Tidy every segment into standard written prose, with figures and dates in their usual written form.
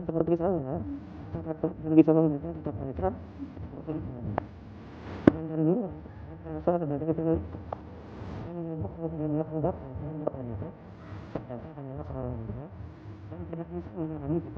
Seperti saya, bisa mengingatkan saya dari itu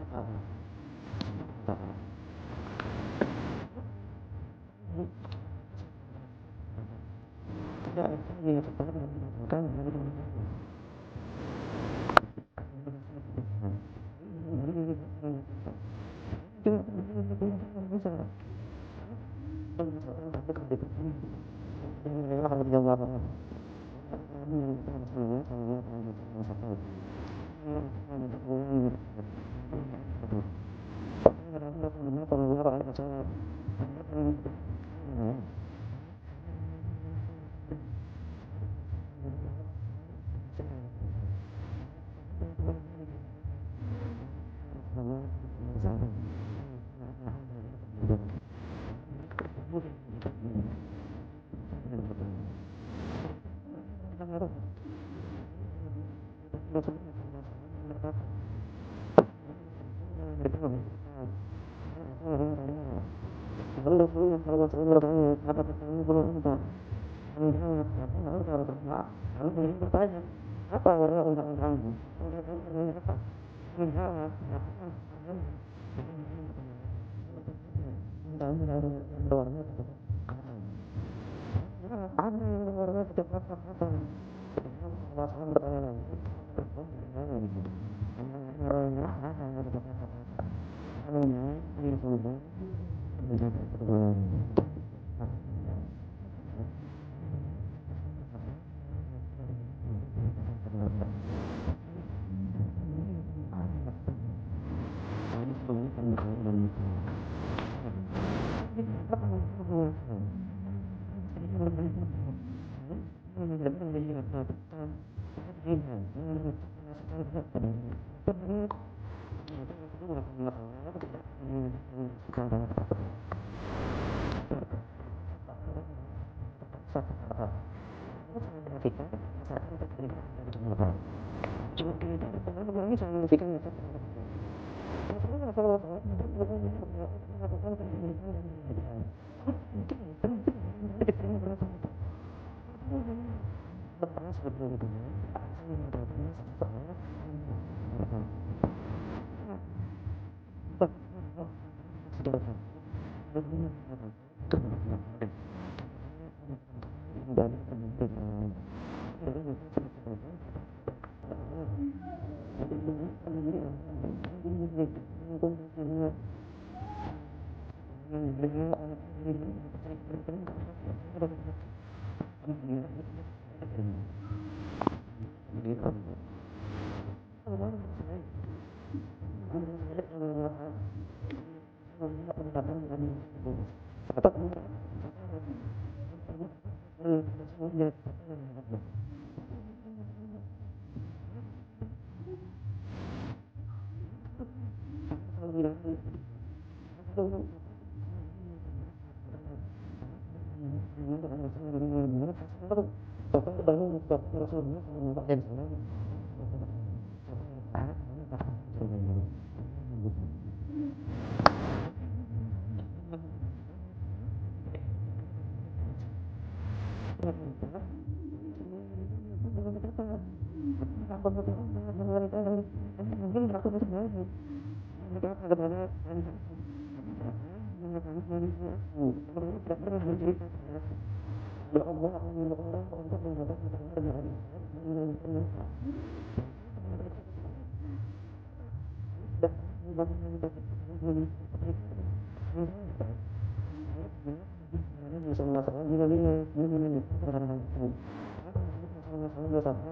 apa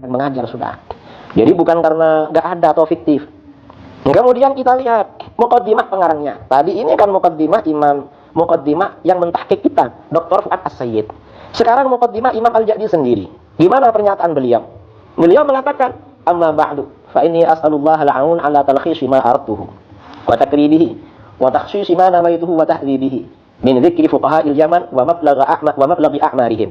Mengajar sudah. Jadi bukan karena nggak ada atau fiktif. Kemudian kita lihat muqaddimah pengarangnya. Tadi ini kan muqaddimah yang mentahqiq kita, Dr. Fuad As-Sayyid. Sekarang muqaddimah Imam Al-Ja'di sendiri. Gimana pernyataan beliau? Beliau mengatakan, "Amma ba'du, fa inni as'alullah al-'aun 'ala talkhisi ma artuhu wa takridihi wa takhsisi ma namaituhu wa tahdidihi min dzikri fuqaha'il Yaman wa mablaghi a'marihim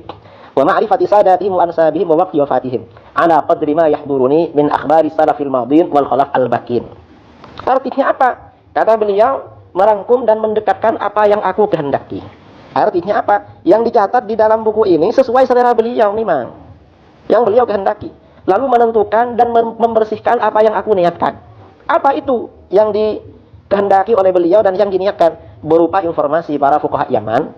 wa ma'rifati sadatihim wa ansabihim wa waqti wafatihim ala qadri ma yahduruni min akhbari salafil madin wal khalaf al-bakin." Artinya apa? Kata beliau, merangkum dan mendekatkan apa yang aku kehendaki. Artinya apa? Yang dicatat di dalam buku ini sesuai selera beliau memang, yang beliau kehendaki. Lalu menentukan dan membersihkan apa yang aku niatkan. Apa itu yang dikehendaki oleh beliau dan yang diniatkan? Berupa informasi para fuqaha Yaman,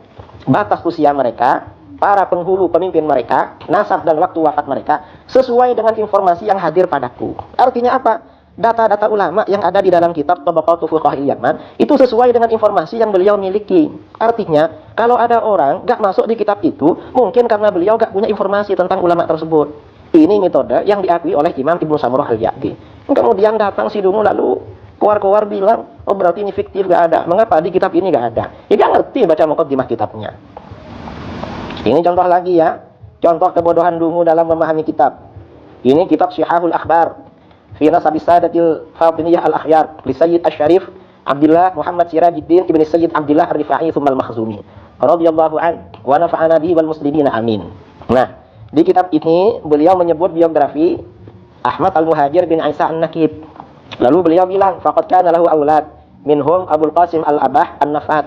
batas usia mereka, para penghulu pemimpin mereka, nasab dan waktu wafat mereka, sesuai dengan informasi yang hadir padaku. Artinya apa? Data-data ulama yang ada di dalam kitab Tabaqatul Fuqaha Yaman itu sesuai dengan informasi yang beliau miliki. Artinya, kalau ada orang gak masuk di kitab itu, mungkin karena beliau gak punya informasi tentang ulama tersebut. Ini metode yang diakui oleh Imam Ibnu Samurah Al-Ja'di. Kemudian datang si Dungu lalu keluar-keluar bilang, oh berarti ini fiktif, gak ada. Mengapa di kitab ini gak ada? Ya gak ngerti baca muqaddimah kitabnya. Ini contoh lagi ya, contoh kebodohan Dungu dalam memahami kitab. Ini kitab Syihahul Akhbar fi Nasabi Sadatil Fatimiyah Al-Akhyar li Sayyid Asy-Syarif Abdullah Muhammad Sirajuddin Ibn Sayyid Abdullah Ar-Rifa'i Tsumma Al-Makhzumi radhiyallahu an wa nafa'ana bihi wal muslimin amin. Nah, di kitab ini beliau menyebut biografi Ahmad Al-Muhajir bin Isa An-Nakib. Lalu beliau bilang, faqad kana lahu aulad minhum Abul Qasim Al-Abah An-Nafat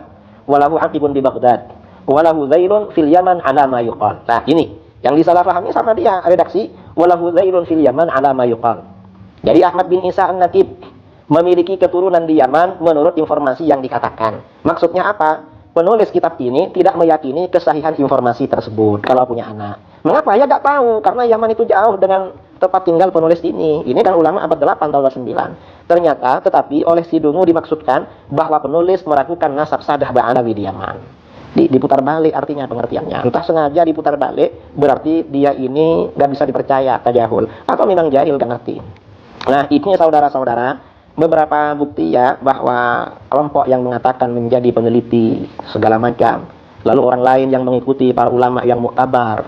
wa lahu aqibun bi Baghdad wa lahu Zairun fil Yaman ala ma yuqal. Nah, ini yang disalah pahami sama dia redaksi, wa lahu Zairun fil Yaman ala ma yuqal. Jadi Ahmad bin Isa An-Nakib memiliki keturunan di Yaman menurut informasi yang dikatakan. Maksudnya apa? Penulis kitab ini tidak meyakini kesahihan informasi tersebut kalau punya anak. Mengapa? Ya gak tahu, karena Yaman itu jauh dengan tempat tinggal penulis ini. Ini kan ulama abad 8 atau 9. Ternyata, tetapi oleh si Dungu dimaksudkan bahwa penulis meragukan nasab Sadah Ba'alawi di Yaman. Diputar balik artinya pengertiannya. Entah sengaja diputar balik, berarti dia ini gak bisa dipercaya, tajahul. Atau memang jahil, gak ngerti. Nah, ini saudara-saudara, beberapa bukti ya bahwa kelompok yang mengatakan menjadi peneliti segala macam, lalu orang lain yang mengikuti para ulama yang muktabar,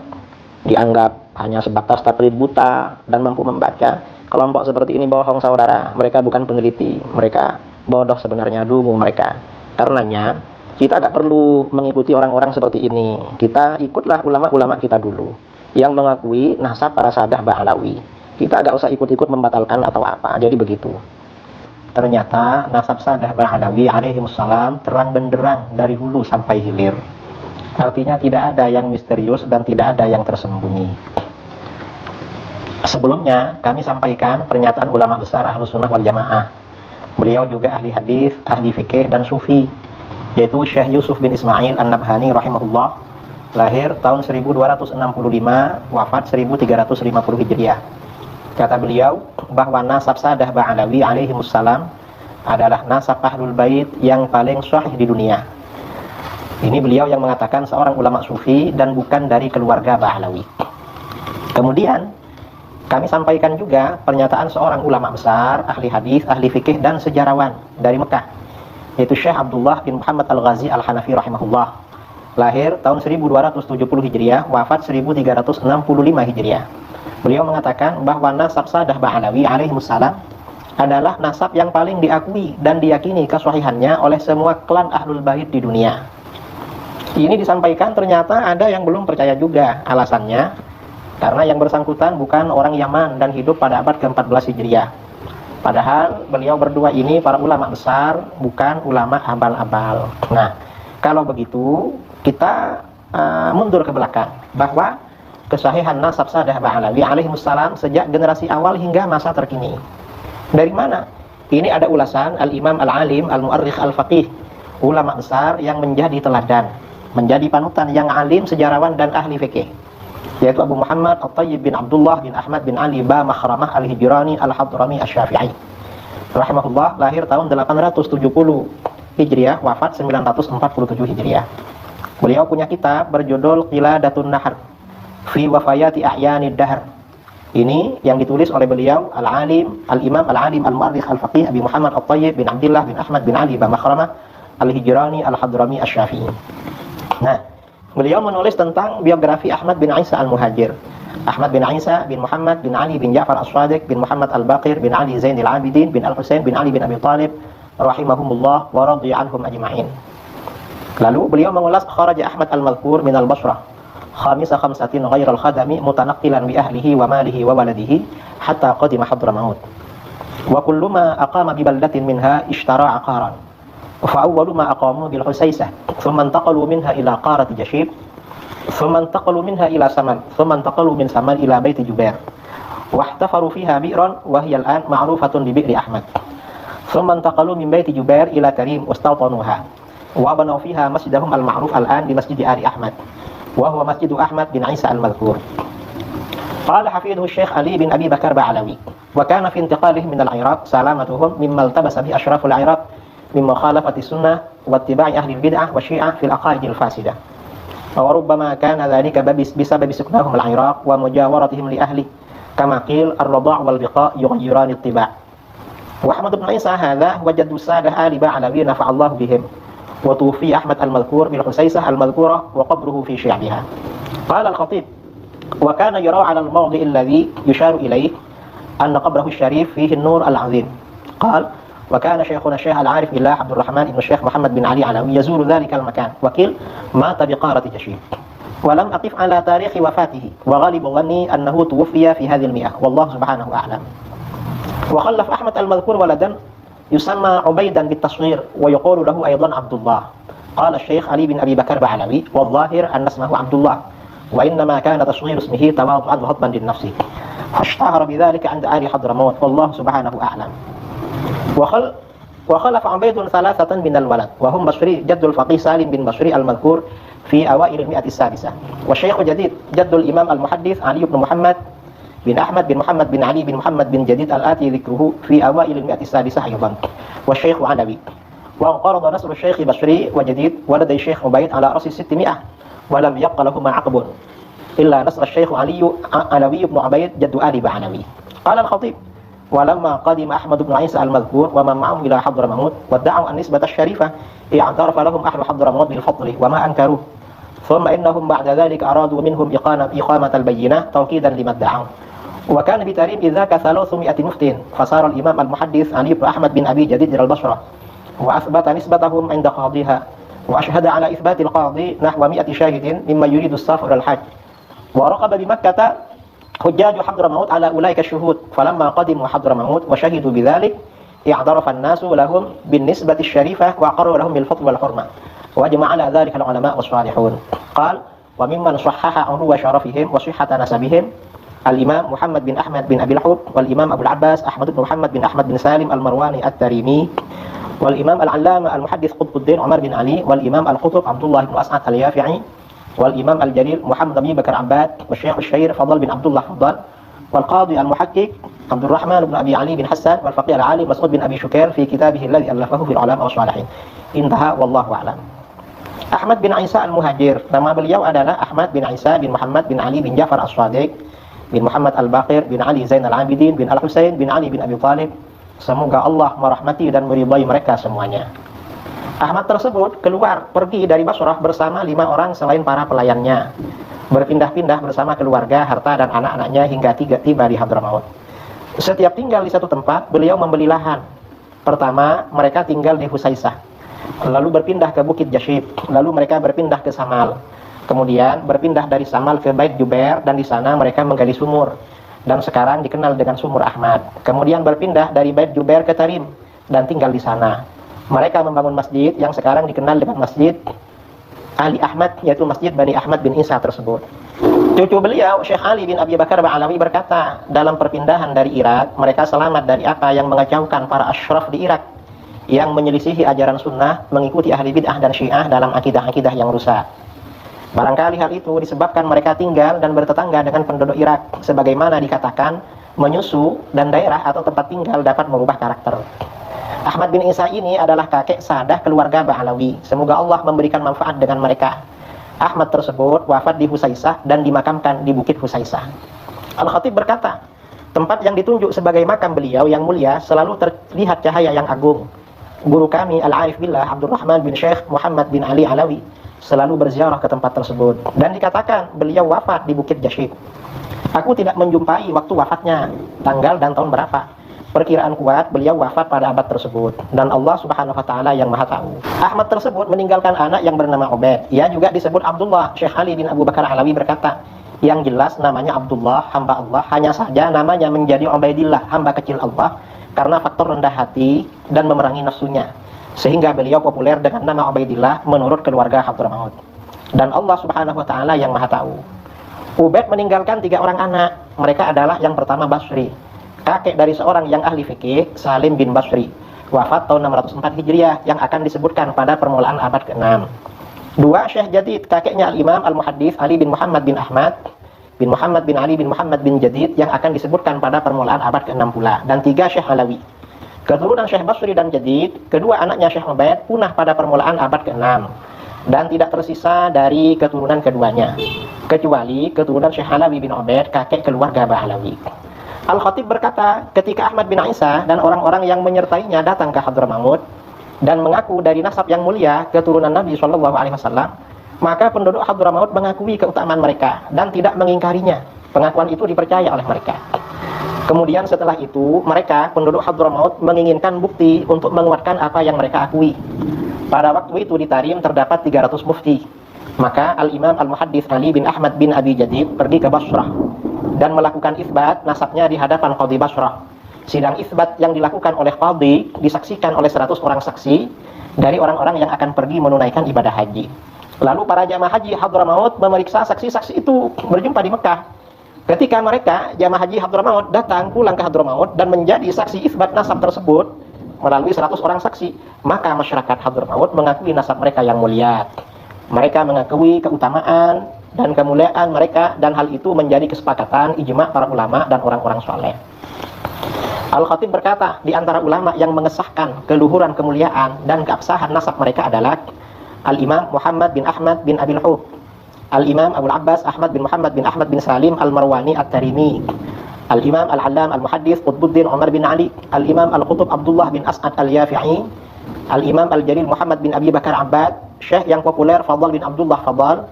dianggap hanya sebatas taklid buta dan mampu membaca. Kelompok seperti ini bohong saudara, mereka bukan peneliti, mereka bodoh sebenarnya Dungu mereka. Karenanya kita tidak perlu mengikuti orang-orang seperti ini. Kita ikutlah ulama-ulama kita dulu yang mengakui nasab para Sadah Ba'alawi. Kita agak usah ikut-ikut membatalkan atau apa. Jadi begitu. Ternyata nasab Sadah Ba'alawi alaihimussalam terang benderang dari hulu sampai hilir. Artinya tidak ada yang misterius dan tidak ada yang tersembunyi. Sebelumnya kami sampaikan pernyataan ulama besar Ahlus Sunnah wal Jamaah. Beliau juga ahli hadis, ahli fikih dan sufi, yaitu Syekh Yusuf bin Ismail An-Nabhani rahimahullah, lahir tahun 1265, wafat 1350 Hijriah. Kata beliau bahwa nasab Sadah Ba'alawi alaihimussalam adalah nasab Ahlul Bait yang paling sahih di dunia. Ini beliau yang mengatakan seorang ulama sufi dan bukan dari keluarga Ba'alawi. Kemudian kami sampaikan juga pernyataan seorang ulama besar, ahli hadis, ahli fikih dan sejarawan dari Mekah, yaitu Syekh Abdullah bin Muhammad Al-Ghazi Al-Hanafi rahimahullah, lahir tahun 1270 Hijriah, wafat 1365 Hijriah. Beliau mengatakan bahwa nasab Sadah Ba'alawi alaihimussalam adalah nasab yang paling diakui dan diyakini kesahihannya oleh semua klan Ahlul Bait di dunia. Ini disampaikan, ternyata ada yang belum percaya juga. Alasannya karena yang bersangkutan bukan orang Yaman dan hidup pada abad ke-14 Hijriah. Padahal beliau berdua ini para ulama besar, bukan ulama abal-abal. Nah, kalau begitu kita mundur ke belakang bahwa kesahihan nasab Sadah Ba'alawi alaihimussalam sejak generasi awal hingga masa terkini. Dari mana? Ini ada ulasan Al-Imam Al-Alim Al-Mu'arrikh Al-Faqih, ulama besar yang menjadi teladan, menjadi panutan yang alim, sejarawan dan ahli fikih, yaitu Abu Muhammad At-Tayyib bin Abdullah bin Ahmad bin Ali Ba Makhramah Al-Hijrani Al-Hadrami Asy-Syafi'i rahimahullah, lahir tahun 870 Hijriah, wafat 947 Hijriah. Beliau punya kitab berjudul Qiladatun Nahr fi Wafayati A'yanid Dahr. Ini yang ditulis oleh beliau Al-Alim Al-Imam Al-Alim Al-Mu'arrikh Al-Faqih Abi Muhammad At-Tayyib bin Abdullah bin Ahmad bin Ali Ba Makhramah Al-Hijrani Al-Hadrami Asy-Syafi'i. Nah, beliau menulis tentang biografi Ahmad bin Isa Al-Muhajir. Ahmad bin Isa bin Muhammad bin Ali bin Ja'far As-Shadiq bin Muhammad Al-Baqir bin Ali Zainil Abidin bin Al-Husain bin Ali bin Abi Talib rahimahumullah wa radhiya anhum ajma'in. Lalu beliau mengulas kharaja Ahmad Al-Madhkur min Al-Basrah khamisa khamsatin ghairal khadami mutanaqqilan bi ahlihi wa malihi wa waladihi hatta qadima Hadramaut. Wa kullu ma aqama bi baldatin minha ishtara aqaran فأول ما أقاموا بالحسيسة ثم انتقلوا منها إلى قارة جشيب ثم انتقلوا منها إلى سمن ثم انتقلوا من سمن إلى بيت جبير واحتفروا فيها بئرا وهي الآن معروفة ببئر أحمد ثم انتقلوا من بيت جبير إلى كريم واستوطنوها وبنوا فيها مسجدهم المعروف الآن بمسجد آل أحمد وهو مسجد أحمد بن عيسى المذكور. قال حفيده الشيخ علي بن أبي بكر بعلوي وكان في انتقالهم من العراق سلامتهم مما التبس به أشراف العراق من مخالفة السنة واتباع أهل البدعة والشيعة في العقائد الفاسدة وربما كان ذلك بسبب سكنهم العراق ومجاورتهم لأهله كما قيل الرضاع والبقاء يغيران الطباع. وأحمد بن عيسى هذا هو جد السادة آل بعلوي نفع الله بهم وتوفي أحمد المذكور بالحسيسة المذكورة وقبره في شعبها. قال الخطيب وكان يرى على الموضع الذي يشار إليه أن قبره الشريف فيه النور العظيم. قال وكان شيخنا الشيخ العارف بالله عبد الرحمن بن الشيخ محمد بن علي علوي يزور ذلك المكان وقيل مات بقارة جشيب ولم أقف على تاريخ وفاته وغالب ظني أنه توفي في هذه المئة والله سبحانه أعلم. وخلف أحمد المذكور ولدا يسمى عبيدا بالتصغير ويقول له أيضا عبد الله. قال الشيخ علي بن أبي بكر بعلوي والظاهر أن اسمه عبد الله وإنما كان تصغير اسمه تواضعا وهضما للنفس فاشتهر بذلك عند آل حضرموت والله سبحانه أعلم. وخلف عبيد ثلاثة من الولد وهم بصري جد الفقيه سالم بن بصري المذكور في أوائل المئة السادسة والشيخ جديد جد الإمام المحدث علي بن محمد بن أحمد بن محمد بن علي بن محمد بن جديد الآتي ذكره في أوائل المئة السادسة أيضا والشيخ علوي. وانقرض نسل الشيخ بصري وجديد ولدي الشيخ عبيد على رأس 600 ولم يبق لهما عقب إلا نسل الشيخ علوي بن عبيد جد آل بعلوي. قال الخطيب ولما قدم أحمد بن عيسى المذكور ومن معه إلى حضرموت وادعوا النسبة الشريفة اعترف لهم أهل حضرموت بالفضل وما أنكروه ثم إنهم بعد ذلك أرادوا منهم إقامة البينة توكيدا لما ادعوا. وكان بتاريخ ذاك 300 مفتين فصار الإمام المحدث علي بن أحمد بن أبي جديد البصرة وأثبت نسبتهم عند قاضيها وأشهد على إثبات القاضي نحو 100 شاهد ممن يريد السفر الحج ورقب بمكة حجاج حضرموت على أولئك الشهود فلما قدموا حضرموت وشهدوا بذلك اعترف الناس لهم بالنسبة الشريفة وأقروا لهم بالفضل والحرمة وأجمع على ذلك العلماء والصالحون. قال وممن صحح علو شرفهم وصحة نسبهم الإمام محمد بن أحمد بن أبي الحب والإمام أبو العباس أحمد بن محمد بن أحمد بن سالم المرواني التريمي والإمام العلامة المحدث قطب الدين عمر بن علي والإمام القطب عبد الله بن أسعد اليافعي والإمام الجليل محمد بن بكر عباد والشيخ الشهير فضل بن عبد الله فضل والقاضي المحقق عبد الرحمن بن أبي علي بن حسان والفقيه العالم مسعود بن أبي شكير في كتابه الذي ألفه في العلماء والصالحين. انتهى والله أعلم. Ahmad bin Isa al-Muhajir, nama beliau adalah Ahmad bin Isa bin Muhammad bin Ali bin Ja'far as-Shadiq bin Muhammad al-Baqir bin Ali Zain al-Abidin bin Al-Husain bin Ali bin Abi Thalib. Semoga Allah merahmati dan meridai mereka semuanya. Ahmad tersebut keluar pergi dari Basrah bersama 5 orang selain para pelayannya, berpindah-pindah bersama keluarga, harta dan anak-anaknya hingga tiba di Hadramaut. Setiap tinggal di satu tempat, beliau membeli lahan. Pertama, mereka tinggal di Husaisah, lalu berpindah ke Bukit Jashib, lalu mereka berpindah ke Samal. Kemudian berpindah dari Samal ke Bait Jubair dan di sana mereka menggali sumur dan sekarang dikenal dengan Sumur Ahmad. Kemudian berpindah dari Bait Jubair ke Tarim dan tinggal di sana. Mereka membangun masjid yang sekarang dikenal dengan Masjid Ali Ahmad, yaitu Masjid Bani Ahmad bin Isa tersebut. Cucu beliau, Syekh Ali bin Abi Bakar Ba'alawi berkata, dalam perpindahan dari Irak, mereka selamat dari apa yang mengacaukan para asyraf di Irak, yang menyelisihi ajaran sunnah, mengikuti ahli bid'ah dan syiah dalam akidah-akidah yang rusak. Barangkali hal itu disebabkan mereka tinggal dan bertetangga dengan penduduk Irak, sebagaimana dikatakan, menyusu dan daerah atau tempat tinggal dapat merubah karakter. Ahmad bin Isa ini adalah kakek sadah keluarga Ba'alawi. Semoga Allah memberikan manfaat dengan mereka. Ahmad tersebut wafat di Husaisah dan dimakamkan di Bukit Husaisah. Al-Khatib berkata, tempat yang ditunjuk sebagai makam beliau yang mulia selalu terlihat cahaya yang agung. Guru kami Al-Arif Billah Abdurrahman bin Syekh Muhammad bin Ali Alawi selalu berziarah ke tempat tersebut dan dikatakan beliau wafat di Bukit Jashib. Aku tidak menjumpai waktu wafatnya, tanggal dan tahun berapa. Perkiraan kuat beliau wafat pada abad tersebut dan Allah Subhanahu wa taala yang Maha tahu. Ahmad tersebut meninggalkan anak yang bernama Ubaid. Ia juga disebut Abdullah. Syekh Ali bin Abu Bakar Alawi berkata, yang jelas namanya Abdullah, hamba Allah, hanya saja namanya menjadi Ubaidillah, hamba kecil Allah, karena faktor rendah hati dan memerangi nafsunya. sehingga beliau populer dengan nama Ubaidillah menurut keluarga Hadramaut. Dan Allah Subhanahu wa taala yang Maha tahu. Ubaid meninggalkan 3 orang anak. Mereka adalah yang pertama Basri, kakek dari seorang yang ahli fikih, Salim bin Basri, wafat tahun 604 Hijriah, yang akan disebutkan pada permulaan abad ke-6. 2, Syekh Jadid, kakeknya Al-Imam Al-Muhaddits Ali bin Muhammad bin Ahmad bin Muhammad bin Ali bin Muhammad bin Jadid, yang akan disebutkan pada permulaan abad ke-6 pula. Dan 3, Syekh Alawi, keturunan Syekh Basri dan Jadid. Kedua anaknya Syekh Ubaid punah pada permulaan abad ke-6 dan tidak tersisa dari keturunan keduanya, kecuali keturunan Syekh Alawi bin Ubaid, kakek keluarga Bahlawi. Al-Khatib berkata, ketika Ahmad bin Isa dan orang-orang yang menyertainya datang ke Hadramaut dan mengaku dari nasab yang mulia keturunan Nabi SAW, maka penduduk Hadramaut mengakui keutamaan mereka dan tidak mengingkarinya. Pengakuan itu dipercaya oleh mereka. Kemudian setelah itu, mereka penduduk Hadramaut menginginkan bukti untuk menguatkan apa yang mereka akui. Pada waktu itu di Tarim terdapat 300 mufti. Maka Al-Imam Al-Muhaddits Ali bin Ahmad bin Abi Jadid pergi ke Basrah dan melakukan isbat nasabnya di hadapan Qadhi Basrah. Sidang isbat yang dilakukan oleh Qadhi disaksikan oleh 100 orang saksi dari orang-orang yang akan pergi menunaikan ibadah haji. Lalu para jamaah haji Hadramaut memeriksa saksi-saksi itu berjumpa di Mekah. Ketika mereka jamaah haji Hadramaut datang pulang ke Hadramaut dan menjadi saksi isbat nasab tersebut melalui 100 orang saksi, maka masyarakat Hadramaut mengakui nasab mereka yang mulia. Mereka mengakui keutamaan dan kemuliaan mereka, dan hal itu menjadi kesepakatan ijma' para ulama dan orang-orang soleh. Al-Khatib berkata, di antara ulama yang mengesahkan keluhuran kemuliaan dan keabsahan nasab mereka adalah Al-Imam Muhammad bin Ahmad bin Abil Hub, Al-Imam Abu Abbas Ahmad bin Muhammad bin Ahmad bin Salim Al-Marwani At-Tarimi, Al-Imam Al-Allam Al-Muhaddits Qutbuddin Umar bin Ali, Al-Imam Al-Qutub Abdullah bin As'ad Al-Yafi'i, Al-Imam Al-Jalil Muhammad bin Abi Bakar Abbad, Syekh yang populer Fadl bin Abdullah Fadl,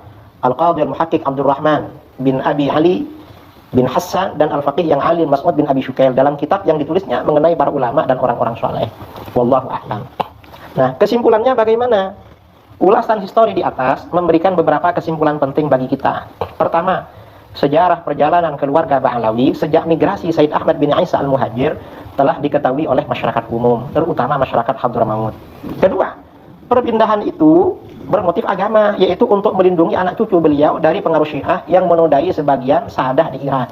Al-Qadhi Al-Muhaqqiq Abdul Rahman bin Abi Ali bin Hassan, dan Al-Faqih yang alim Mas'ud bin Abi Syukail, dalam kitab yang ditulisnya mengenai para ulama dan orang-orang soleh. Wallahu a'lam. Nah, kesimpulannya bagaimana? Ulasan histori di atas memberikan beberapa kesimpulan penting bagi kita. Pertama, sejarah perjalanan keluarga Ba'alawi sejak migrasi Sayyid Ahmad bin Isa Al-Muhajir telah diketahui oleh masyarakat umum, terutama masyarakat Hadramaut. Kedua, perpindahan itu bermotif agama, yaitu untuk melindungi anak cucu beliau dari pengaruh Syiah yang menodai sebagian Sa'adah di Irak.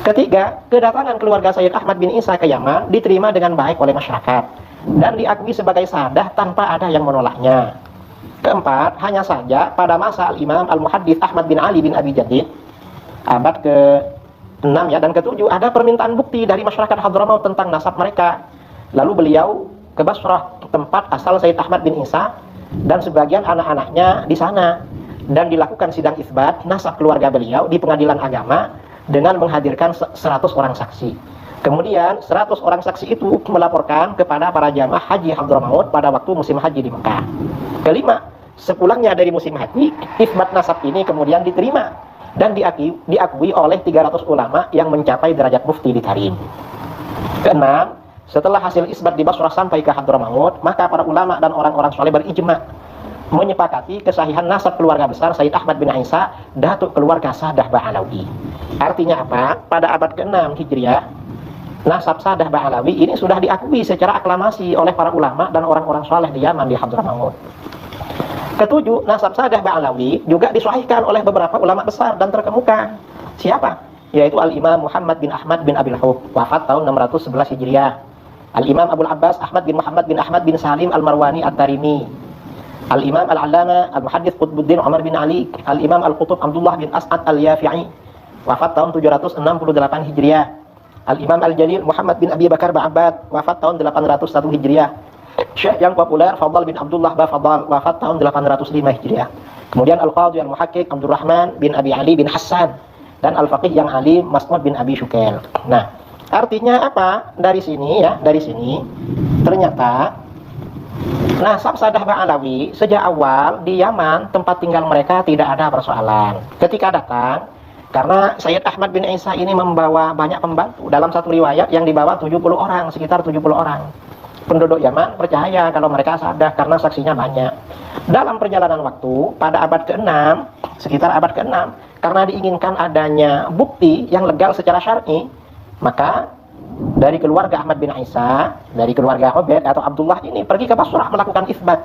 Ketiga, kedatangan keluarga Sayyid Ahmad bin Isa ke Yaman diterima dengan baik oleh masyarakat dan diakui sebagai Sa'adah tanpa ada yang menolaknya. Keempat, hanya saja pada masa Al-Imam Al-Muhaddits Ahmad bin Ali bin Abi Jadid abad ke-6 ya, dan ke-7 ada permintaan bukti dari masyarakat Hadramaut tentang nasab mereka. Lalu beliau ke Basrah, tempat asal Sayyid Ahmad bin Isa dan sebagian anak-anaknya di sana, dan dilakukan sidang isbat nasab keluarga beliau di pengadilan agama dengan menghadirkan 100 orang saksi. Kemudian 100 orang saksi itu melaporkan kepada para jamaah haji Hadramaut pada waktu musim haji di Mekah. Kelima, sepulangnya dari musim haji, isbat nasab ini kemudian diterima dan diakui oleh 300 ulama yang mencapai derajat mufti di Tarim. Keenam, setelah hasil isbat di Basrah sampai ke Hadramaut, maka para ulama dan orang-orang soleh berijma menyepakati kesahihan nasab keluarga besar Sayyid Ahmad bin Isa, datuk keluarga Sa'adah Ba'alawi. Artinya apa? Pada abad ke-6 Hijriah, nasab Sa'adah Ba'alawi ini sudah diakui secara aklamasi oleh para ulama dan orang-orang soleh di Yaman, di Hadramaut. Ketujuh, nasab Sa'adah Ba'alawi juga disahihkan oleh beberapa ulama besar dan terkemuka. Siapa? Yaitu Al-Imam Muhammad bin Ahmad bin Abil Hub, wafat tahun 611 Hijriah. Al-Imam Abu Abbas Ahmad bin Muhammad bin Ahmad bin Salim Al-Marwani At-Tarimi. Al-Imam Al-Allama Al-Muhaddits Qutbuddin Umar bin Ali. Al-Imam Al-Qutub Abdullah bin As'ad Al-Yafi'i, wafat tahun 768 Hijriah. Al-Imam Al-Jalil Muhammad bin Abi Bakar Ba'abad, wafat tahun 801 Hijriah. Syekh yang populer Fadl bin Abdullah Bafadl, wafat tahun 805 Hijriah. Kemudian Al-Qadhi Al-Muhaqqiq Abdul Rahman bin Abi Ali bin Hassan, dan Al-Faqih yang alim Mas'ud bin Abi Syukail. Nah, artinya apa? Dari sini ya, dari sini ternyata nasab Sa'adah Ba'alawi sejak awal di Yaman, tempat tinggal mereka, tidak ada persoalan. Ketika datang, karena Sayyid Ahmad bin Isa ini membawa banyak pembantu, dalam satu riwayat yang dibawa 70 orang, sekitar 70 orang. Penduduk Yaman percaya kalau mereka Sa'adah karena saksinya banyak. Dalam perjalanan waktu, pada abad ke-6, sekitar abad ke-6, karena diinginkan adanya bukti yang legal secara syar'i, maka dari keluarga Ahmad bin Isa, dari keluarga Ubaid atau Abdullah ini pergi ke Basrah melakukan isbat.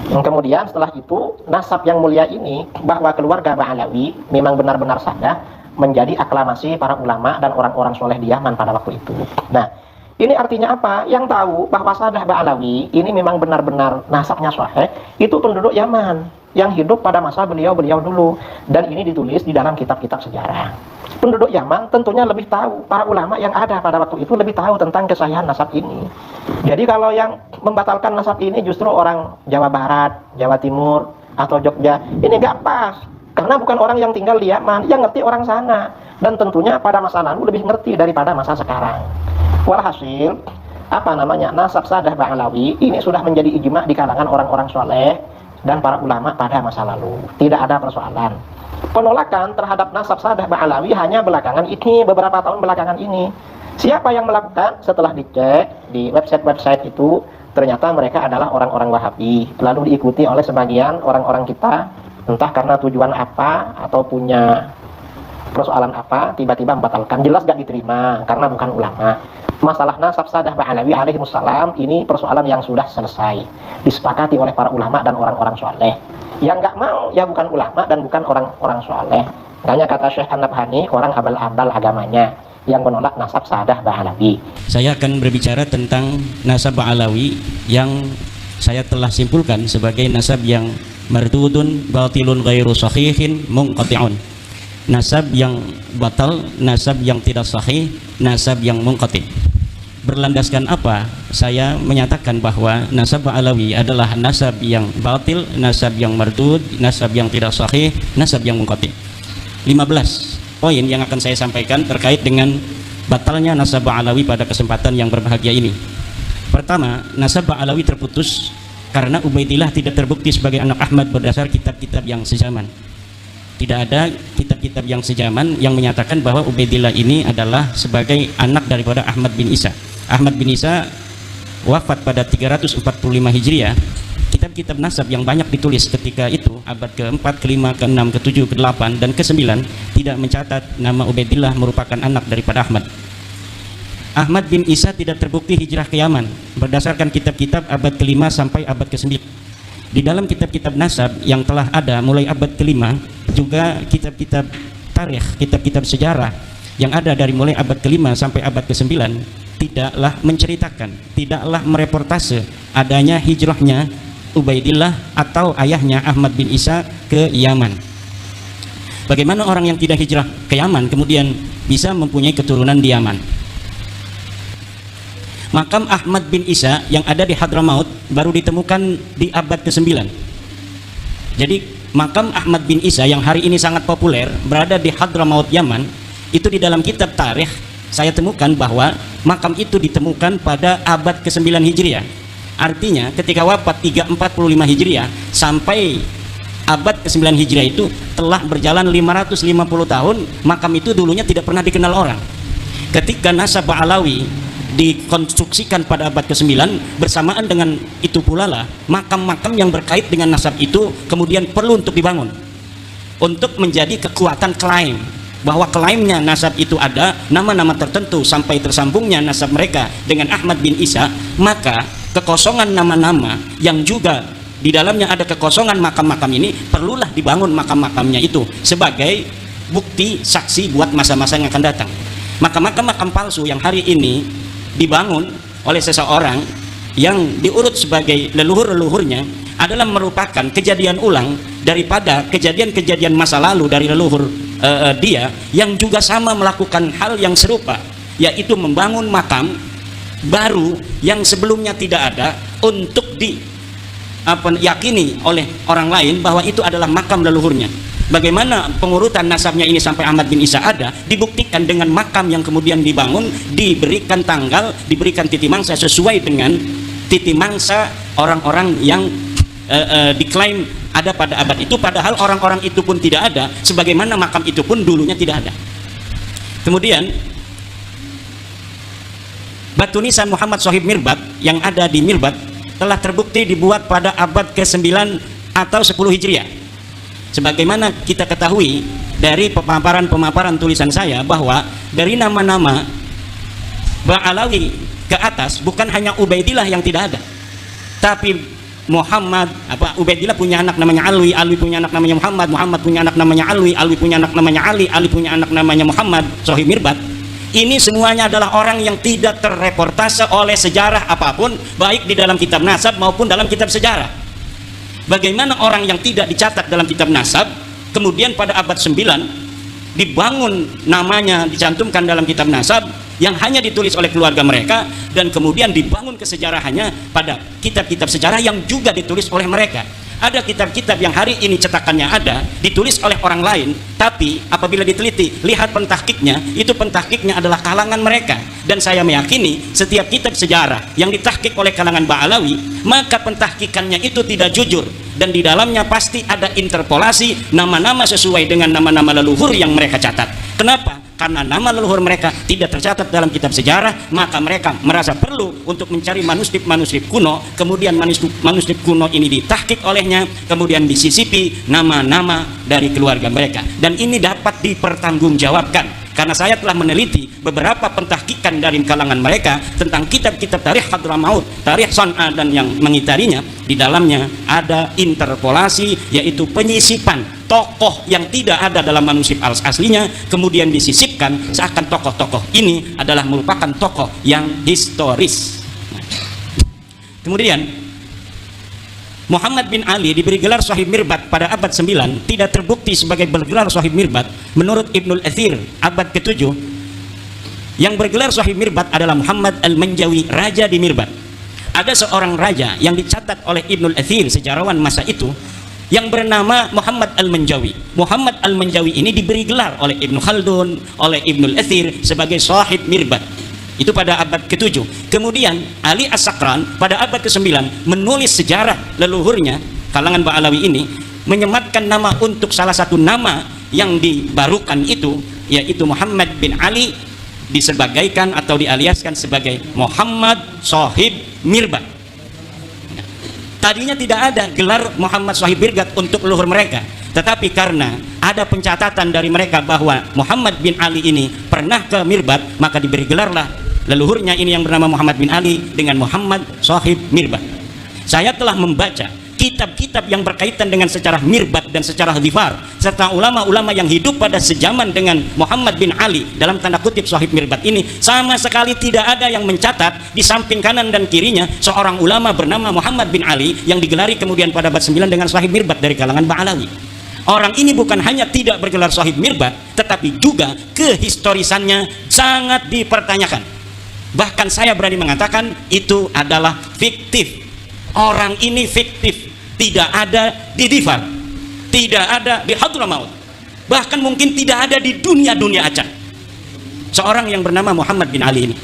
Kemudian setelah itu nasab yang mulia ini bahwa keluarga Ba'alawi memang benar-benar sahih menjadi aklamasi para ulama dan orang-orang soleh di Yaman pada waktu itu. Nah, ini artinya apa? Yang tahu bahwa Sadah Ba'alawi ini memang benar-benar nasabnya sahih itu penduduk Yaman yang hidup pada masa beliau-beliau dulu, dan ini ditulis di dalam kitab-kitab sejarah. Penduduk Yaman tentunya lebih tahu, para ulama yang ada pada waktu itu lebih tahu tentang kesahihan nasab ini. Jadi kalau yang membatalkan nasab ini justru orang Jawa Barat, Jawa Timur, atau Jogja, ini nggak pas. Karena bukan orang yang tinggal di Yaman, yang ngerti orang sana. Dan tentunya pada masa lalu lebih ngerti daripada masa sekarang. Walhasil, nasab Sadah Ba'alawi ini sudah menjadi ijma di kalangan orang-orang soleh dan para ulama pada masa lalu. Tidak ada persoalan. Penolakan terhadap nasab Sadah Ba'alawi hanya belakangan ini, beberapa tahun belakangan ini. Siapa yang melakukan? Setelah dicek di website-website itu, ternyata mereka adalah orang-orang Wahabi. Lalu diikuti oleh sebagian orang-orang kita, entah karena tujuan apa atau punya persoalan apa, tiba-tiba membatalkan. Jelas gak diterima karena bukan ulama. Masalah nasab Sadah Ba'alawi alaihimussalam ini persoalan yang sudah selesai, disepakati oleh para ulama dan orang-orang soleh. Yang nggak mau ya bukan ulama dan bukan orang-orang soleh. Makanya kata Syekh An-Nabhani, orang abal-abal agamanya yang menolak nasab Sadah Ba'alawi. Saya akan berbicara tentang nasab Ba'alawi yang saya telah simpulkan sebagai nasab yang mardudun batilun ghairu sahihin munqati'un. Nasab yang batal, nasab yang tidak sahih, nasab yang munqati'. Berlandaskan apa? Saya menyatakan bahwa nasab Ba'alawi adalah nasab yang batil, nasab yang mardud, nasab yang tidak sahih, nasab yang munqati'. 15 poin yang akan saya sampaikan terkait dengan batalnya nasab Ba'alawi pada kesempatan yang berbahagia ini. Pertama, nasab Ba'alawi terputus karena Ubaidillah tidak terbukti sebagai anak Ahmad berdasar kitab-kitab yang sezaman. Tidak ada kitab-kitab yang sezaman yang menyatakan bahwa Ubaidillah ini adalah sebagai anak daripada Ahmad bin Isa. Ahmad bin Isa wafat pada 345 Hijriah. Kitab-kitab nasab yang banyak ditulis ketika itu, abad ke-4, ke-5, ke-6, ke-7, ke-8, dan ke-9, tidak mencatat nama Ubaidillah merupakan anak daripada Ahmad. Ahmad bin Isa tidak terbukti hijrah ke Yaman berdasarkan kitab-kitab abad ke-5 sampai abad ke-9. Di dalam kitab-kitab nasab yang telah ada mulai abad ke-5, juga kitab-kitab tarikh, kitab-kitab sejarah yang ada dari mulai abad ke-5 sampai abad ke-9 tidaklah menceritakan, tidaklah mereportase adanya hijrahnya Ubaidillah atau ayahnya Ahmad bin Isa ke Yaman. Bagaimana orang yang tidak hijrah ke Yaman kemudian bisa mempunyai keturunan di Yaman? Makam Ahmad bin Isa yang ada di Hadramaut baru ditemukan di abad ke-9. Jadi makam Ahmad bin Isa yang hari ini sangat populer berada di Hadramaut Yaman, itu di dalam kitab tarikh saya temukan bahwa makam itu ditemukan pada abad ke-9 Hijriah. Artinya ketika wafat 345 Hijriah sampai abad ke-9 Hijriah itu telah berjalan 550 tahun, makam itu dulunya tidak pernah dikenal orang. Ketika nasab Ba'alawi dikonstruksikan pada abad ke-9, bersamaan dengan itu pula lah makam-makam yang berkait dengan nasab itu kemudian perlu untuk dibangun untuk menjadi kekuatan klaim bahwa klaimnya nasab itu ada nama-nama tertentu sampai tersambungnya nasab mereka dengan Ahmad bin Isa, maka kekosongan nama-nama yang juga di dalamnya ada kekosongan makam-makam ini perlulah dibangun makam-makamnya itu sebagai bukti saksi buat masa-masa yang akan datang. Maka makam-makam palsu yang hari ini dibangun oleh seseorang yang diurut sebagai leluhur-leluhurnya adalah merupakan kejadian ulang daripada kejadian-kejadian masa lalu dari leluhur dia yang juga sama melakukan hal yang serupa, yaitu membangun makam baru yang sebelumnya tidak ada untuk diyakini oleh orang lain bahwa itu adalah makam leluhurnya. Bagaimana pengurutan nasabnya ini sampai Ahmad bin Isa ada dibuktikan dengan makam yang kemudian dibangun, diberikan tanggal, diberikan titi mangsa sesuai dengan titi mangsa orang-orang yang diklaim ada pada abad itu, padahal orang-orang itu pun tidak ada, sebagaimana makam itu pun dulunya tidak ada. Kemudian batu nisan Muhammad Shahib Mirbat yang ada di Mirbat telah terbukti dibuat pada abad ke-9 atau 10 Hijriah. Sebagaimana kita ketahui dari pemaparan tulisan saya bahwa dari nama-nama Ba'alawi ke atas bukan hanya Ubaidillah yang tidak ada, tapi Muhammad, Ubaidillah punya anak namanya Alwi, Alwi punya anak namanya Muhammad, Muhammad punya anak namanya Alwi, Alwi punya anak namanya Ali, Ali punya anak namanya Muhammad, Sohib Mirbat. Ini semuanya adalah orang yang tidak terreportase oleh sejarah apapun, baik di dalam kitab nasab maupun dalam kitab sejarah. Bagaimana orang yang tidak dicatat dalam kitab nasab, kemudian pada abad 9 dibangun namanya, dicantumkan dalam kitab nasab yang hanya ditulis oleh keluarga mereka, dan kemudian dibangun kesejarahannya pada kitab-kitab sejarah yang juga ditulis oleh mereka. Ada kitab-kitab yang hari ini cetakannya ada, ditulis oleh orang lain, tapi apabila diteliti, lihat pentahkiknya, itu pentahkiknya adalah kalangan mereka. Dan saya meyakini setiap kitab sejarah yang ditahkik oleh kalangan Ba'alawi, maka pentahkikannya itu tidak jujur, dan di dalamnya pasti ada interpolasi nama-nama sesuai dengan nama-nama leluhur yang mereka catat. Kenapa? Karena nama leluhur mereka tidak tercatat dalam kitab sejarah, maka mereka merasa perlu untuk mencari manuskrip-manuskrip kuno, kemudian manuskrip kuno ini ditahkik olehnya, kemudian disisipi nama-nama dari keluarga mereka, dan ini dapat dipertanggungjawabkan karena saya telah meneliti beberapa pentahkikan dari kalangan mereka tentang kitab-kitab tarikh Hadramaut, tarikh San'a dan yang mengitarinya. Di dalamnya ada interpolasi, yaitu penyisipan tokoh yang tidak ada dalam manuskrip aslinya, kemudian disisipkan seakan tokoh-tokoh ini adalah merupakan tokoh yang historis. Kemudian Muhammad bin Ali diberi gelar Sohib Mirbat pada abad 9, tidak terbukti sebagai bergelar Sohib Mirbat. Menurut Ibnul Athir abad ke-7, yang bergelar Sohib Mirbat adalah Muhammad Al-Manjawi, raja di Mirbat. Ada seorang raja yang dicatat oleh Ibnul Athir, sejarawan masa itu, yang bernama Muhammad Al-Manjawi. Muhammad Al-Manjawi ini diberi gelar oleh Ibnu Khaldun, oleh Ibnul Athir sebagai Sohib Mirbat. Itu pada abad ke-7. Kemudian Ali As-Sakran pada abad ke-9 menulis sejarah leluhurnya, kalangan Ba'alawi ini, menyematkan nama untuk salah satu nama yang dibarukan itu, yaitu Muhammad bin Ali, disebagaikan atau dialiaskan sebagai Muhammad Sohib Mirbat. Tadinya tidak ada gelar Muhammad Sohib Mirbat untuk leluhur mereka, tetapi karena ada pencatatan dari mereka bahwa Muhammad bin Ali ini pernah ke Mirbat, maka diberi gelarlah leluhurnya ini yang bernama Muhammad bin Ali dengan Muhammad Sohib Mirbat. Saya telah membaca kitab-kitab yang berkaitan dengan sejarah Mirbat dan sejarah Dhifar, serta ulama-ulama yang hidup pada sejaman dengan Muhammad bin Ali dalam tanda kutip Sohib Mirbat ini, sama sekali tidak ada yang mencatat di samping kanan dan kirinya seorang ulama bernama Muhammad bin Ali yang digelari kemudian pada abad 9 dengan Sohib Mirbat dari kalangan Ba'alawi. Orang ini bukan hanya tidak bergelar Sohib Mirbat, tetapi juga kehistorisannya sangat dipertanyakan. Bahkan saya berani mengatakan itu adalah fiktif. Orang ini fiktif, tidak ada di Dhifar, tidak ada di Hadramaut, bahkan mungkin tidak ada di dunia acak. Seorang yang bernama Muhammad bin Ali ini.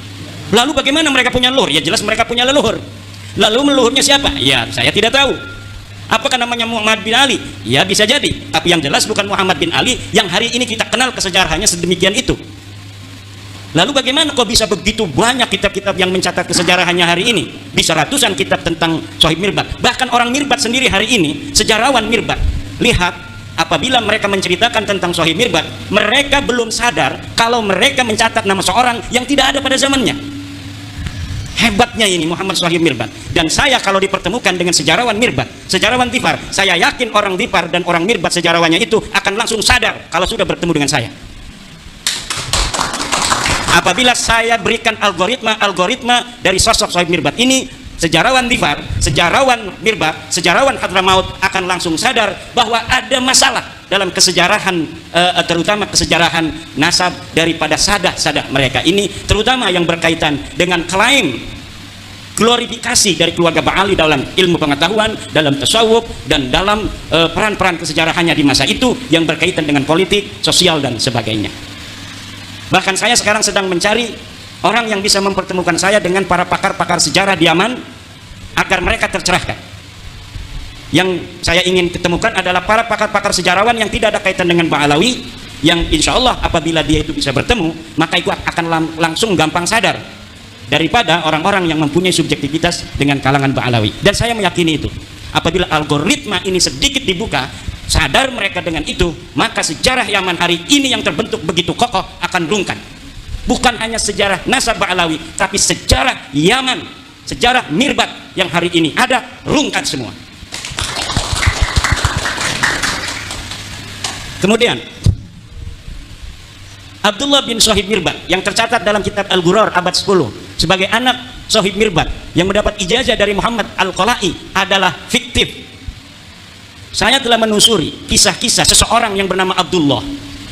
Lalu bagaimana mereka punya leluhur? Ya jelas mereka punya leluhur. Lalu leluhurnya siapa? Ya saya tidak tahu. Apakah namanya Muhammad bin Ali? Ya bisa jadi, tapi yang jelas bukan Muhammad bin Ali yang hari ini kita kenal kesejarahannya sedemikian itu. Lalu bagaimana kok bisa begitu banyak kitab-kitab yang mencatat kesejarahannya hari ini? Bisa ratusan kitab tentang Sohib Mirbat. Bahkan orang Mirbat sendiri hari ini, sejarawan Mirbat, lihat apabila mereka menceritakan tentang Sohib Mirbat, mereka belum sadar kalau mereka mencatat nama seorang yang tidak ada pada zamannya. Hebatnya ini Muhammad Sohib Mirbat. Dan saya kalau dipertemukan dengan sejarawan Mirbat, sejarawan Dhifar, saya yakin orang Dhifar dan orang Mirbat sejarawannya itu akan langsung sadar kalau sudah bertemu dengan saya. Apabila saya berikan algoritma dari sosok Sohib Mirbat ini, sejarawan Dhifar, sejarawan Mirbat, sejarawan Hadramaut akan langsung sadar bahwa ada masalah dalam kesejarahan, terutama kesejarahan nasab daripada sadah-sadah mereka ini, terutama yang berkaitan dengan klaim glorifikasi dari keluarga Ba'ali dalam ilmu pengetahuan, dalam tasawuf, dan dalam peran-peran kesejarahannya di masa itu yang berkaitan dengan politik, sosial, dan sebagainya. Bahkan saya sekarang sedang mencari orang yang bisa mempertemukan saya dengan para pakar-pakar sejarah di Yaman agar mereka tercerahkan. Yang saya ingin ketemukan adalah para pakar-pakar sejarawan yang tidak ada kaitan dengan Ba'alawi, yang insya Allah apabila dia itu bisa bertemu, maka itu akan langsung gampang sadar daripada orang-orang yang mempunyai subjektivitas dengan kalangan Ba'alawi. Dan saya meyakini itu, apabila algoritma ini sedikit dibuka, sadar mereka dengan itu, maka sejarah Yaman hari ini yang terbentuk begitu kokoh akan rungkan. bukan hanya sejarah nasab Ba'alawi, tapi sejarah Yaman, sejarah Mirbat yang hari ini ada, rungkat semua. Kemudian Abdullah bin Sohib Mirbat yang tercatat dalam kitab Al-Ghurar abad 10 sebagai anak Sohib Mirbat yang mendapat ijazah dari Muhammad Al-Qala'i adalah fiktif. Saya telah menelusuri kisah-kisah seseorang yang bernama Abdullah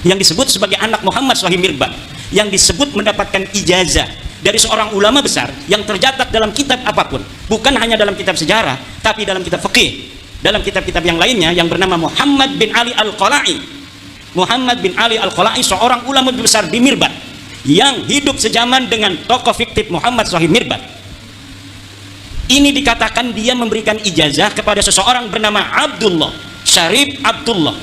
yang disebut sebagai anak Muhammad Sohib Mirbat, yang disebut mendapatkan ijazah dari seorang ulama besar yang tercatat dalam kitab apapun, bukan hanya dalam kitab sejarah, tapi dalam kitab fikih, dalam kitab-kitab yang lainnya, yang bernama Muhammad bin Ali Al-Qala'i. Muhammad bin Ali Al-Qala'i seorang ulama besar di Mirbat yang hidup sejaman dengan tokoh fiktif Muhammad Sohib Mirbat. Ini dikatakan dia memberikan ijazah kepada seseorang bernama Abdullah, Syarif Abdullah.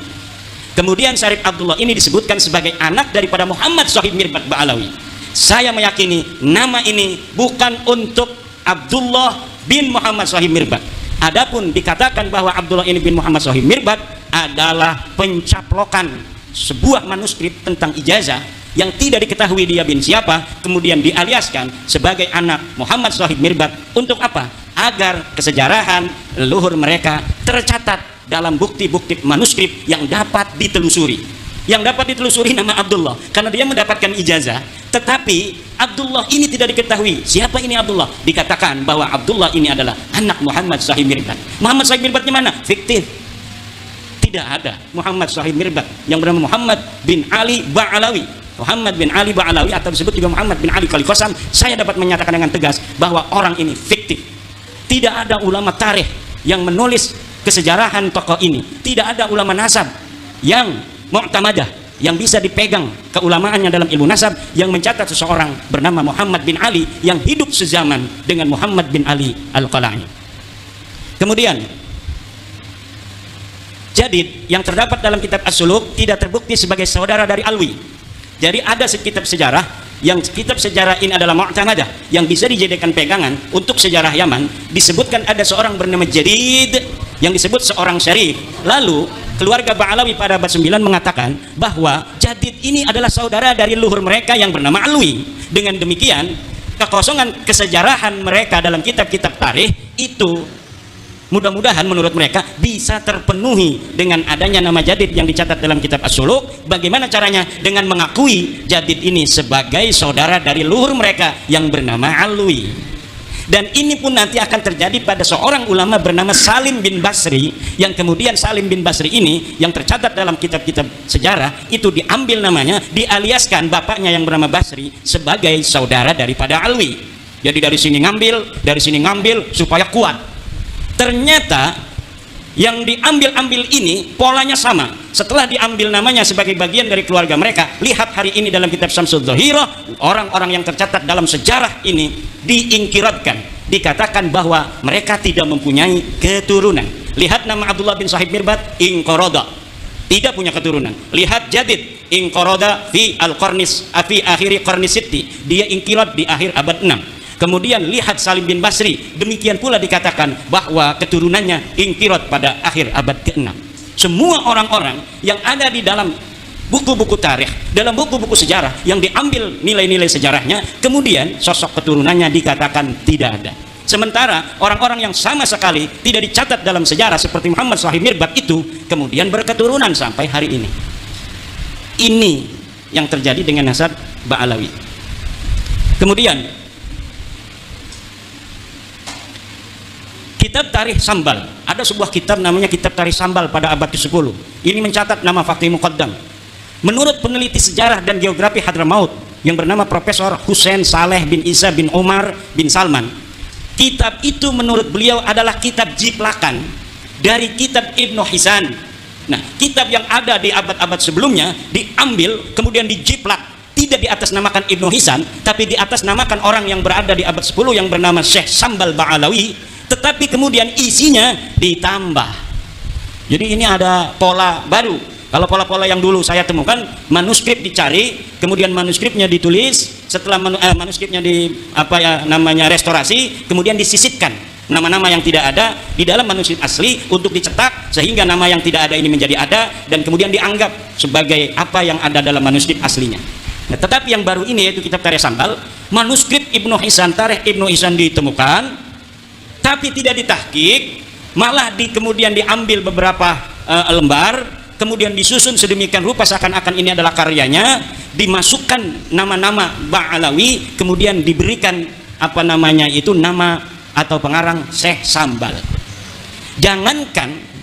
Kemudian Syarif Abdullah ini disebutkan sebagai anak daripada Muhammad Sohib Mirbat Ba'alawi. Saya meyakini nama ini bukan untuk Abdullah bin Muhammad Sohib Mirbat. Adapun dikatakan bahwa Abdullah ini bin Muhammad Sohib Mirbat adalah pencaplokan sebuah manuskrip tentang ijazah yang tidak diketahui dia bin siapa, kemudian dialiaskan sebagai anak Muhammad Sohib Mirbat. Untuk apa? Agar kesejarahan leluhur mereka tercatat dalam bukti-bukti manuskrip yang dapat ditelusuri. Yang dapat ditelusuri nama Abdullah karena dia mendapatkan ijazah, tetapi Abdullah ini tidak diketahui siapa ini Abdullah. Dikatakan bahwa Abdullah ini adalah anak Muhammad Sohib Mirbat. Muhammad Sohib Mirbatnya mana? Fiktif. Tidak ada Muhammad Sohib Mirbat yang bernama Muhammad bin Ali Ba'alawi. Muhammad bin Ali Ba'alawi atau disebut juga Muhammad bin Ali Khalifasam, saya dapat menyatakan dengan tegas bahwa orang ini fiktif. Tidak ada ulama tarikh yang menulis kesejarahan tokoh ini. Tidak ada ulama nasab yang mu'tamadah, yang bisa dipegang keulamaannya dalam ilmu nasab, yang mencatat seseorang bernama Muhammad bin Ali yang hidup sezaman dengan Muhammad bin Ali Al-Qala'i. Kemudian Jadid yang terdapat dalam kitab As-Suluk tidak terbukti sebagai saudara dari Alwi. Jadi ada kitab sejarah, yang kitab sejarah ini adalah mu'tamadah, yang bisa dijadikan pegangan untuk sejarah Yaman. Disebutkan ada seorang bernama Jadid yang disebut seorang syarif. Lalu keluarga Ba'alawi pada abad 9 mengatakan bahwa Jadid ini adalah saudara dari leluhur mereka yang bernama Alwi. Dengan demikian kekosongan kesejarahan mereka dalam kitab-kitab tarikh itu mudah-mudahan menurut mereka bisa terpenuhi dengan adanya nama Jadid yang dicatat dalam kitab As-Suluk. Bagaimana caranya? Dengan mengakui Jadid ini sebagai saudara dari leluhur mereka yang bernama Alwi. Dan ini pun nanti akan terjadi pada seorang ulama bernama Salim bin Basri, yang kemudian Salim bin Basri ini yang tercatat dalam kitab-kitab sejarah itu diambil namanya, dialiaskan bapaknya yang bernama Basri sebagai saudara daripada Alwi. Jadi dari sini ngambil supaya kuat. Ternyata yang diambil-ambil ini polanya sama. Setelah diambil namanya sebagai bagian dari keluarga mereka, lihat hari ini dalam kitab Syamsul Dhahirah, orang-orang yang tercatat dalam sejarah ini diingkiratkan, dikatakan bahwa mereka tidak mempunyai keturunan. Lihat nama Abdullah bin Sohib Mirbat, inqarada, tidak punya keturunan. Lihat Jadid, inqarada fi al-qarnis fi akhiri qarnis sitti, dia ingkirat di akhir abad 6. Kemudian lihat Salim bin Basri, demikian pula dikatakan bahwa keturunannya ingkirat pada akhir abad ke-6. Semua orang-orang yang ada di dalam buku-buku tarikh, dalam buku-buku sejarah yang diambil nilai-nilai sejarahnya, kemudian sosok keturunannya dikatakan tidak ada. Sementara orang-orang yang sama sekali tidak dicatat dalam sejarah seperti Muhammad Sohib Mirbat itu kemudian berketurunan sampai hari ini. Ini yang terjadi dengan nasab Ba'alawi. Kemudian kitab Tarikh Sambal, ada sebuah kitab namanya Kitab Tarikh Sambal pada abad ke-10. Ini mencatat nama Fakih Muqaddam. Menurut peneliti sejarah dan geografi Hadramaut yang bernama Profesor Hussein Saleh bin Isa bin Umar bin Salman, kitab itu menurut beliau adalah kitab jiplakan dari kitab Ibnu Hisan. Nah, kitab yang ada di abad-abad sebelumnya diambil kemudian dijiplak, tidak diatasnamakan Ibnu Hisan, tapi diatasnamakan orang yang berada di abad 10 yang bernama Syekh Sambal Ba'alawi, tetapi kemudian isinya ditambah. Jadi ini ada pola baru. Kalau pola-pola yang dulu saya temukan, manuskrip dicari, kemudian manuskripnya ditulis, setelah manuskripnya restorasi, kemudian disisipkan nama-nama yang tidak ada di dalam manuskrip asli untuk dicetak sehingga nama yang tidak ada ini menjadi ada dan kemudian dianggap sebagai apa yang ada dalam manuskrip aslinya. Nah, tetapi yang baru ini yaitu kitab Tarikh Sambal, manuskrip Ibnu Hisan, Tarikh Ibnu Hisan ditemukan, tapi tidak ditahqiq, malah kemudian diambil beberapa lembar, kemudian disusun sedemikian rupa seakan-akan ini adalah karyanya, dimasukkan nama-nama Ba'alawi, kemudian diberikan apa namanya itu nama atau pengarang Syekh Sambal. Jangankan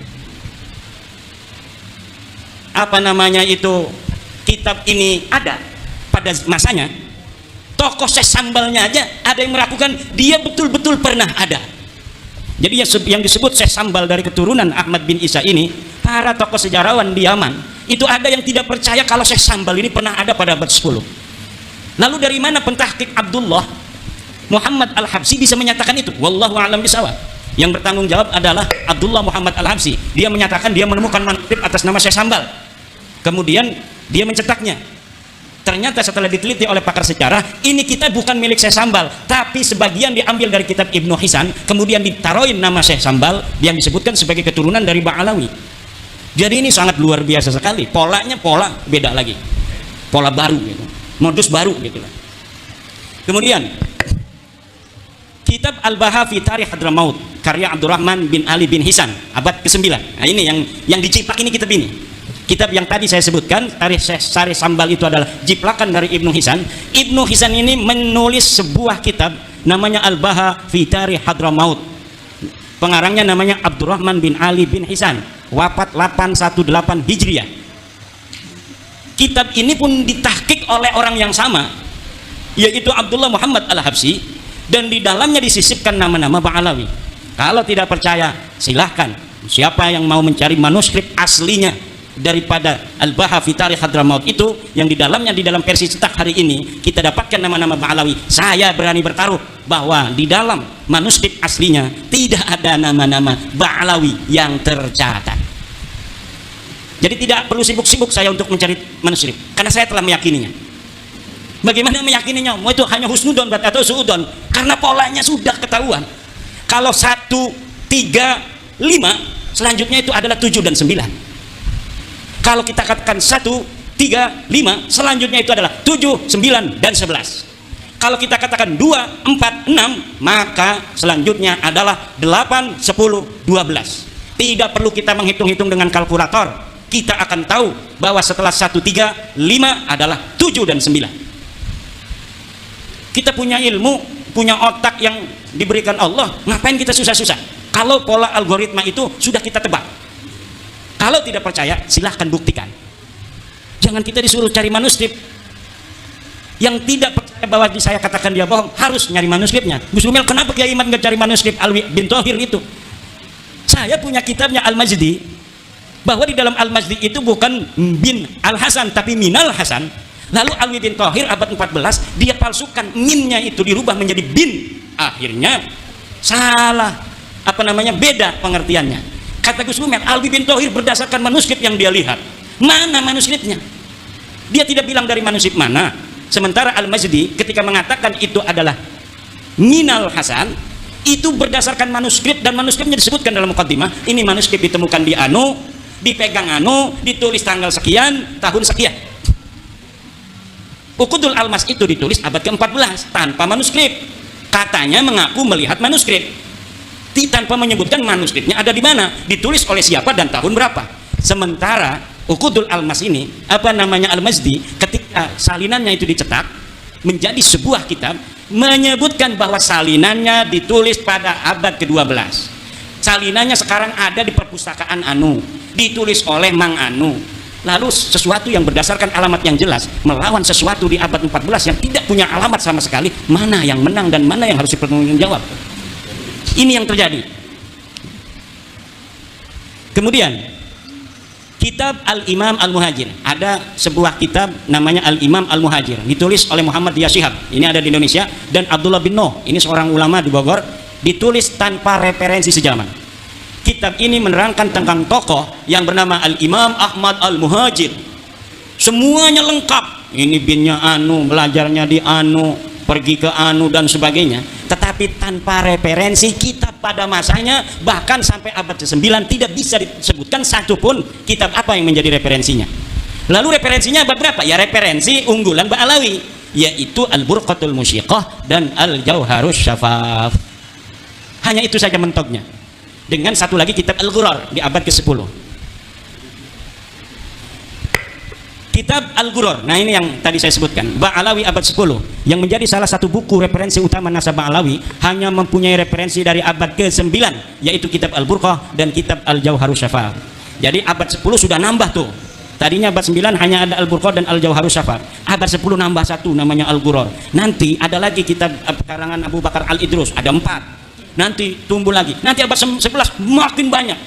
apa namanya itu kitab ini ada pada masanya, tokoh Syekh Sambalnya aja ada yang meragukan dia betul-betul pernah ada. Jadi yang disebut Syekh Sambal dari keturunan Ahmad bin Isa ini, para tokoh sejarawan di Yaman itu ada yang tidak percaya kalau Syekh Sambal ini pernah ada pada abad 10. Lalu dari mana pentahqiq Abdullah Muhammad Al-Habsyi bisa menyatakan itu? Wallahu a'lam bishawab. Yang bertanggung jawab adalah Abdullah Muhammad Al-Habsyi. Dia menyatakan dia menemukan manuskrip atas nama Syekh Sambal, kemudian dia mencetaknya. Ternyata setelah diteliti oleh pakar sejarah, ini kitab bukan milik Syekh Sambal, tapi sebagian diambil dari kitab Ibnu Hisan, kemudian ditaruhin nama Syekh Sambal yang disebutkan sebagai keturunan dari Ba'alawi. Jadi ini sangat luar biasa sekali. Polanya pola beda lagi, pola baru gitu, modus baru gitu. Kemudian kitab Al-Baha fi Tarikh Hadramaut karya Abdurrahman bin Ali bin Hisan abad ke-9. Nah ini yang diciplak ini kitab ini. Kitab yang tadi saya sebutkan, Tarikh Sambal itu adalah jiplakan dari Ibnu Hisan. Ibnu Hisan ini menulis sebuah kitab namanya Al-Baha fi Tarikh Hadramaut. Pengarangnya namanya Abdurrahman bin Ali bin Hisan, wafat 818 Hijriah. Kitab ini pun ditahqiq oleh orang yang sama, yaitu Abdullah Muhammad Al-Habsyi, dan di dalamnya disisipkan nama-nama Ba'alawi. Kalau tidak percaya, silahkan. Siapa yang mau mencari manuskrip aslinya daripada Al-Baha fi Tarikh Hadramaut itu, yang di dalamnya, di dalam versi cetak hari ini kita dapatkan nama-nama Ba'alawi, saya berani bertaruh bahwa di dalam manuskrip aslinya tidak ada nama-nama Ba'alawi yang tercatat. Jadi tidak perlu sibuk-sibuk saya untuk mencari manuskrip, karena saya telah meyakininya. Bagaimana meyakininya? Mau itu hanya husnudon atau suudon, karena polanya sudah ketahuan. Kalau 1, 3, 5, selanjutnya itu adalah 7 dan 9. Kalau kita katakan 1, 3, 5, selanjutnya itu adalah 7, 9, dan 11. Kalau kita katakan 2, 4, 6, maka selanjutnya adalah 8, 10, 12. Tidak perlu kita menghitung-hitung dengan kalkulator. Kita akan tahu bahwa setelah 1, 3, 5 adalah 7 dan 9. Kita punya ilmu, punya otak yang diberikan Allah, ngapain kita susah-susah? Kalau pola algoritma itu sudah kita tebak. Kalau tidak percaya, silahkan buktikan. Jangan kita disuruh cari manuskrip. Yang tidak percaya bahwa saya katakan dia bohong, harus nyari manuskripnya. Gus Rumel, kenapa Kiai Iman nggak cari manuskrip Alwi bin Thohir itu? Saya punya kitabnya Al-Majdi, bahwa di dalam Al-Majdi itu bukan bin Al-Hasan, tapi Minal Hasan. Lalu Alwi bin Thohir abad 14, dia palsukan, minnya itu dirubah menjadi bin. Akhirnya salah, beda pengertiannya. Kata Gus Rumel, Alwi bin Thohir berdasarkan manuskrip yang dia lihat. Mana manuskripnya? Dia tidak bilang dari manuskrip mana. Sementara Al-Majdi ketika mengatakan itu adalah Minal Hasan, itu berdasarkan manuskrip, dan manuskripnya disebutkan dalam mukaddimah. Ini manuskrip ditemukan di anu, dipegang anu, ditulis tanggal sekian, tahun sekian. Uqudul Almas itu ditulis abad ke-14 tanpa manuskrip. Katanya mengaku melihat manuskrip, tanpa menyebutkan manuskripnya ada di mana, ditulis oleh siapa dan tahun berapa. Sementara Uqudul Almas ini, Al-Majdi, ketika salinannya itu dicetak menjadi sebuah kitab, menyebutkan bahwa salinannya ditulis pada abad ke-12. Salinannya sekarang ada di perpustakaan anu, ditulis oleh Mang Anu. Lalu sesuatu yang berdasarkan alamat yang jelas melawan sesuatu di abad 14 yang tidak punya alamat sama sekali, mana yang menang dan mana yang harus dipertanggungjawab? Ini yang terjadi. Kemudian kitab Al-Imam Al-Muhajir, ada sebuah kitab namanya Al-Imam Al-Muhajir, ditulis oleh Muhammad Diyah Shihab, ini ada di Indonesia, dan Abdullah bin Noh, ini seorang ulama di Bogor, ditulis tanpa referensi sejaman. Kitab ini menerangkan tentang tokoh yang bernama Al-Imam Ahmad Al-Muhajir. Semuanya lengkap, ini binnya anu, belajarnya di anu, pergi ke anu dan sebagainya, tetapi tanpa referensi. Kitab pada masanya bahkan sampai abad ke-9 tidak bisa disebutkan satupun kitab apa yang menjadi referensinya. Lalu referensinya abad berapa? Ya referensi unggulan Ba'alawi, yaitu Al-Burqatul Musyiqah dan Al-Jauharus Syafaf. Hanya itu saja mentoknya. Dengan satu lagi kitab Al-Ghurar di abad ke-10. Kitab Al-Ghurar, nah ini yang tadi saya sebutkan, Ba'alawi abad 10, yang menjadi salah satu buku referensi utama nasab Ba'alawi, hanya mempunyai referensi dari abad ke-9, yaitu kitab Al-Burqah dan kitab Al-Jauharus Syafaf. Jadi abad 10 sudah nambah tuh. Tadinya abad 9 hanya ada Al-Burqah dan Al-Jauharus Syafaf. Abad 10 nambah satu, namanya Al-Ghurar. Nanti ada lagi kitab karangan Abu Bakar Al-Idrus, ada 4. Nanti tumbuh lagi. Nanti abad 11 makin banyak.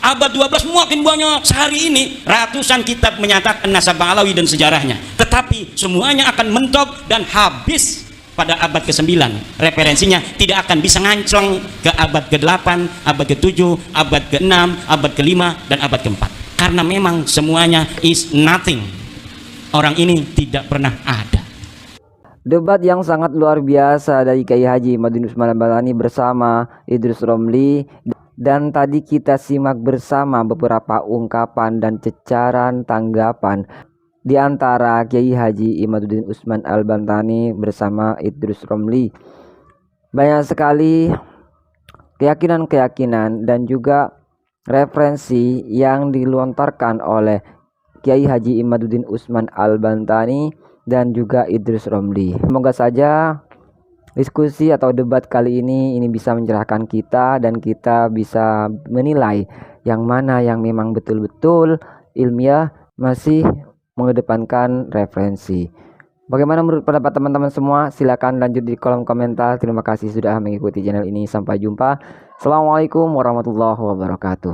Abad 12 makin banyak. Sehari ini ratusan kitab menyatakan nasab Ba'alawi dan sejarahnya. Tetapi semuanya akan mentok dan habis pada abad ke-9. Referensinya tidak akan bisa nganclong ke abad ke-8, abad ke-7, abad ke-6, abad ke-5, dan abad ke-4. Karena memang semuanya is nothing. Orang ini tidak pernah ada. Debat yang sangat luar biasa dari Kiai Haji Imaduddin Usman Al-Bantani bersama Idrus Romli. Dan tadi kita simak bersama beberapa ungkapan dan cecaran tanggapan di antara Kiai Haji Imaduddin Usman Al-Bantani bersama Idrus Romli. Banyak sekali keyakinan-keyakinan dan juga referensi yang dilontarkan oleh Kiai Haji Imaduddin Usman Al-Bantani dan juga Idrus Romli. Semoga saja diskusi atau debat kali ini bisa mencerahkan kita dan kita bisa menilai yang mana yang memang betul-betul ilmiah, masih mengedepankan referensi. Bagaimana menurut pendapat teman-teman semua? Silakan lanjut di kolom komentar. Terima kasih sudah mengikuti channel ini. Sampai jumpa. Assalamualaikum warahmatullahi wabarakatuh.